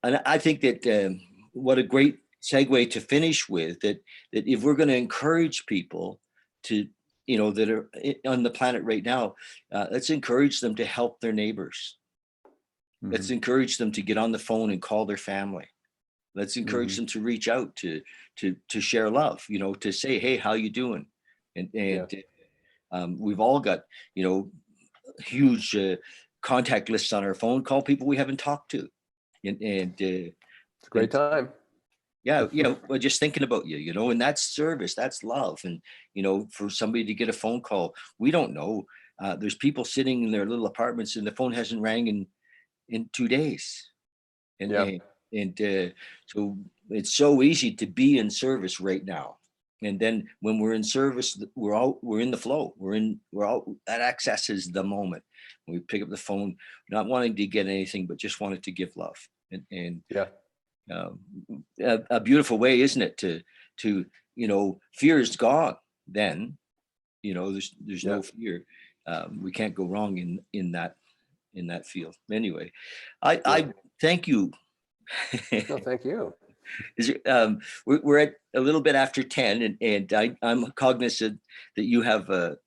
S1: and I think that what a great segue to finish with, that if we're going to encourage people to, that are on the planet right now, let's encourage them to help their neighbors. Let's
S2: Mhm.
S1: encourage them to get on the phone and call their family. Let's encourage
S2: Mhm.
S1: them to reach out to share love, to say, hey, how you doing? And
S2: Yeah.
S1: we've all got, huge contact lists on our phone. Call people we haven't talked to, and
S2: It's a great time.
S1: yeah, well, just thinking about you, and that's service, that's love. And for somebody to get a phone call, we don't know. There's people sitting in their little apartments and the phone hasn't rang in 2 days. and
S2: Yeah.
S1: and, and so it's so easy to be in service right now. And then when we're in service, we're in the flow. We're all that accesses the moment. When we pick up the phone, not wanting to get anything, but just wanted to give love. And
S2: Yeah.
S1: um, a beautiful way, isn't it, to fear is gone. Then there's
S2: Yeah.
S1: no fear. We can't go wrong in that field. Anyway,
S2: Yeah.
S1: I thank you.
S2: No, thank you.
S1: We're at a little bit after 10, and I'm cognizant that you have a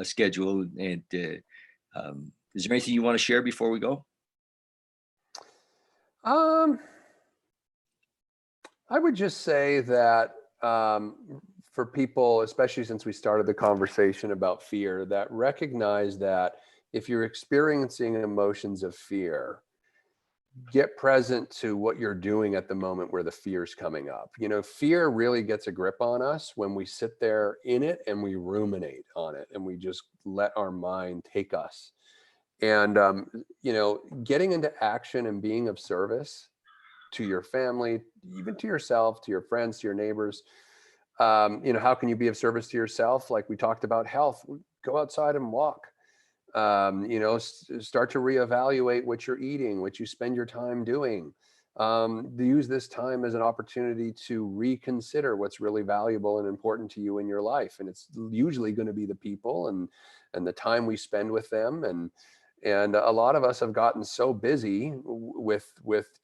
S1: schedule. And is there anything you want to share before we go?
S2: Um, I would just say that for people, especially since we started the conversation about fear, that recognize that if you're experiencing emotions of fear, get present to what you're doing at the moment where the fear's coming up. Fear really gets a grip on us when we sit there in it and we ruminate on it and we just let our mind take us. And, getting into action and being of service to your family, even to yourself, to your friends, to your neighbors. How can you be of service to yourself? Like we talked about health, go outside and walk. Start to reevaluate what you're eating, what you spend your time doing. Use this time as an opportunity to reconsider what's really valuable and important to you in your life. And it's usually going to be the people and the time we spend with them. And a lot of us have gotten so busy with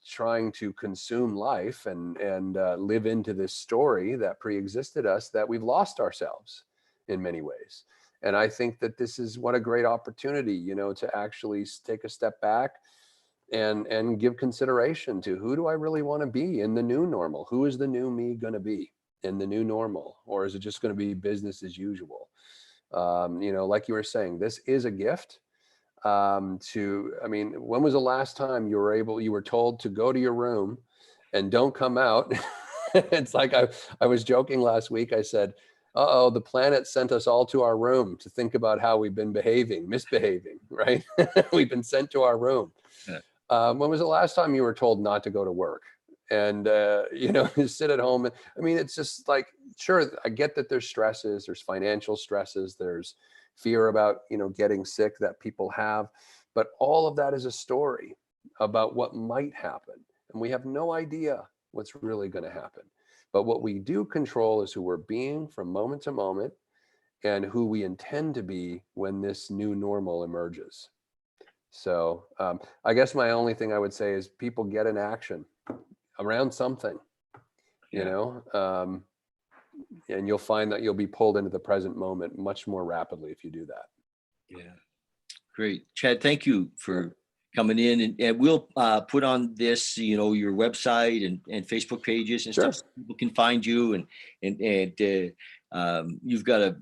S2: trying to consume life and live into this story that pre-existed us that we've lost ourselves in many ways. And I think that this is what a great opportunity, to actually take a step back and give consideration to who do I really want to be in the new normal? Who is the new me going to be in the new normal? Or is it just going to be business as usual? Like you were saying, this is a gift. When was the last time you were told to go to your room and don't come out? It's like I was joking last week. I said, uh-oh, the planet sent us all to our room to think about how we've been misbehaving, right? We've been sent to our room.
S1: Yeah.
S2: When was the last time you were told not to go to work and, sit at home? It's just like, sure, I get that there's stresses, there's financial stresses, there's fear about, getting sick that people have, but all of that is a story about what might happen. And we have no idea what's really going to happen. But what we do control is who we're being from moment to moment and who we intend to be when this new normal emerges. So I guess my only thing I would say is people get in action around something,
S1: Yeah.
S2: And you'll find that you'll be pulled into the present moment much more rapidly if you do that.
S1: Yeah. Great. Chad, thank you
S2: Yeah.
S1: for coming in, and we'll put on this, your website and Facebook pages and
S2: Sure.
S1: stuff so people can find you. And you've got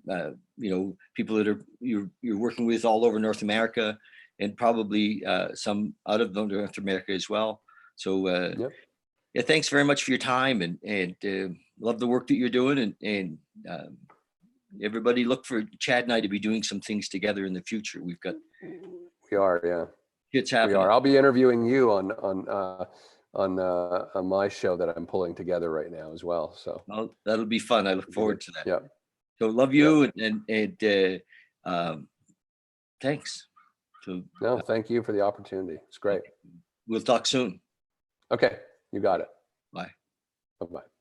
S1: people that you're working with all over North America, and probably some out of North America as well. So
S2: Yep.
S1: yeah, thanks very much for your time, and love the work that you're doing, and everybody look for Chad and I to be doing some things together in the future. We've got
S2: We are. Yeah.
S1: It's
S2: We
S1: happening.
S2: are. I'll be interviewing you on my show that I'm pulling together right now as well. So
S1: Well, that'll be fun. I look forward to that.
S2: yeah.
S1: So love you and thanks. So
S2: No, thank you for the opportunity. It's great.
S1: we'll talk soon.
S2: Okay, you got it.
S1: Bye.
S2: Bye-bye.